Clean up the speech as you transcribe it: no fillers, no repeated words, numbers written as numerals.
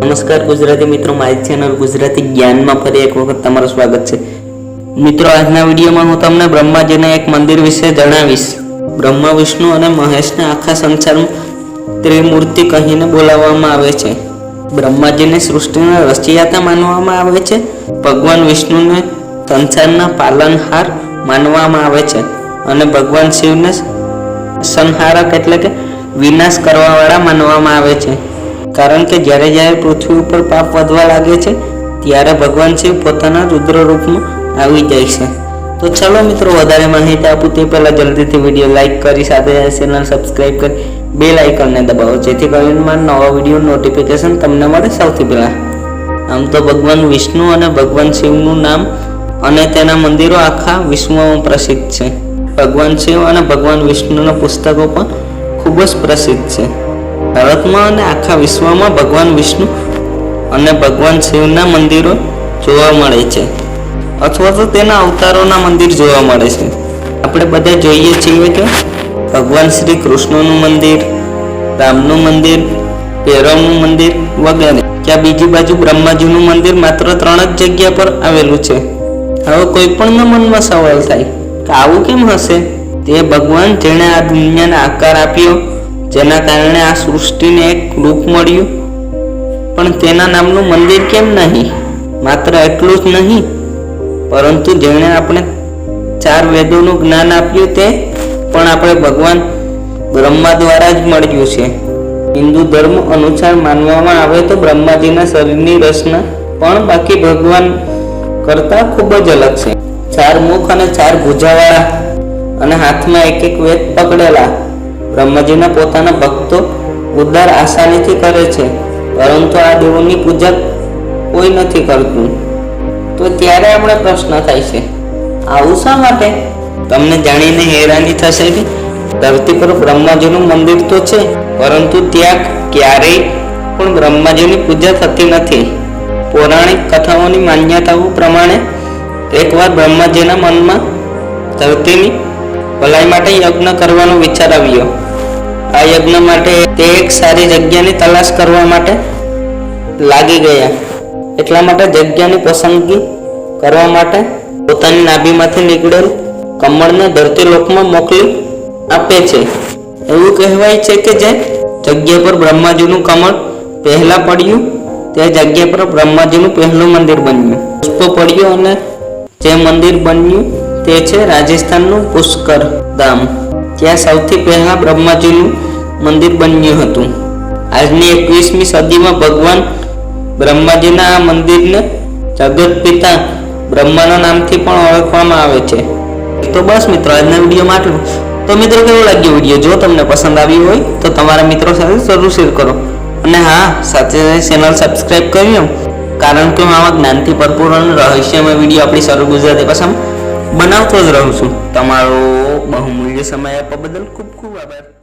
नमस्कार गुजराती मित्रों, मारी चेनल गुजराती ज्ञान में फरी एक वखत तमारुं स्वागत है। मित्रों, आजना विडियो में हूँ तमने ब्रह्माजीने एक मंदिर विषे जणावीश। ब्रह्मा, विष्णु और महेश ने आखा संसार में त्रिमूर्ति कहीने बोलाववामां आवे छे। ब्रह्माजी ने सृष्टि रचयिता मानवामां आवे छे। भगवान विष्णु ने संसारना पालनहार मानवामां आवे छे अने भगवान शिव ने संहारक एटले के विनाश करवावाळा मानवामां आवे छे। कारण के ज्यारे ज्यारे पृथ्वी पर पाप वधवा लागे छे त्यारे भगवान शिव पोताना रुद्र रूप में आवी जाय छे। तो चलो मित्रों, वधारे माहिती आपूं ते पहेला जल्दीथी विडियो लाइक करी साथे चेनल सब्सक्राइब करी बेल आइकन ने दबावो, जेथी करीने मारा नवा विडियो नोटिफिकेशन तमने मळे सौथी पहेला। आम तो भगवान विष्णु अने भगवान शिवनुं नाम अने तेना मंदिरो आखा विश्वमां प्रसिद्ध छे। भगवान शिव अने भगवान विष्णुना पुस्तको पण खूब ज प्रसिद्ध छे। भारत में अने आखा विश्व में भगवान विष्णु अने भगवान शिवना मंदिरों जोवा मळे छे अथवा तो तेना अवतारोना मंदिर जोवा मळे छे। आपणे बधा जोईए छीए के भगवान श्री कृष्णनुं मंदिर, रामनुं मंदिर, भैरवनुं मंदिर वगैरह। क्या बीजी बाजू ब्रह्माजीनुं मंदिर मात्र 3 ज जग्या पर आवेलुं छे। हवे कोईपणना मनमा सवाल थाय के आवुं केम हशे? ते भगवान जेणे आ दुनियाने आकार आप्यो, जेना कारणे आ सृष्टिने एक रूप मळ्युं, पण तेना नामनुं मंदिर केम नहीं? मात्र एटલું જ नहीं, परंतु जेणे आपणे 4 वेदोनुं ज्ञान आप्युं ते पण आपणे भगवान ब्रह्मा द्वारा ज मळ्युं छे। हिंदू धर्म अनुसार मानवामां आवे तो ब्रह्माजीना शरीरनी रचना पण बाकी भगवान करता खूब ज अलग छे। 4 मुख अने 4 भुजावाळा अने हाथमां एक वेद पकड़ेला ब्रह्माजीना पोताना भक्तो उद्धार आसानीथी करे छे, परंतु आ देवोनी पूजा कोई नथी करतुं। तो त्यारे आपणे प्रश्न थाय छे, आवुं शा माटे? तमने जाणीने हैरानी थशे के धरती पर ब्रह्माजीनुं मंदिर तो छे, परंतु त्यां क्यारेय पण ब्रह्माजीनी पूजा थती नथी। पौराणिक कथाओनी मान्यताओ प्रमाणे एकवार ब्रह्माजीना मनमा धरतीनी भलाई माटे यज्ञ करवानो विचार आव्यो। आ यज्ञ माटे ते एक सारी जग्यानी तलाश करवा माटे लागी गया। એટલા માટે જગ્યાની પસંદગી કરવા માટે પોતાની નાભીમાંથી નીકળેલ કમળને ધરતીલોકમાં મોકલી આપે છે। એવું કહેવાય છે કે જે જગ્યા પર બ્રહ્માજીનું કમળ પહેલા પડ્યું તે જગ્યા પર બ્રહ્માજીનું પહેલું મંદિર બન્યું। પુષ્પ પડ્યું અને જે મંદિર બન્યું તે છે રાજસ્થાનનું પુષ્કર ધામ। ત્યાં સૌથી પહેલા બ્રહ્માજીનું મંદિર બન્યું હતું। આજની 21મી સદીમાં ભગવાન બ્રહ્માજીના આ મંદિરને જગત પિતા બ્રહ્માના નામથી પણ ઓળખવામાં આવે છે। તો બસ મિત્રો, આજના વિડીયોમાં આટલું। તો મિત્રો, કેવો લાગ્યો વિડીયો? જો તમને પસંદ આવ્યો હોય તો તમારા મિત્રો સાથે જરૂર શેર કરો અને હા, સાથે ચેનલ સબસ્ક્રાઇબ કરી લો, કારણ કે હું આવા જ્ઞાનથી ભરપૂર અને રહસ્યમય વિડીયો આપણી સરળ ગુજરાતી ભાષામાં બનાવતો જ રહું છું। તમારો બહુમૂલ્ય સમય આપવા બદલ ખૂબ ખૂબ આભાર।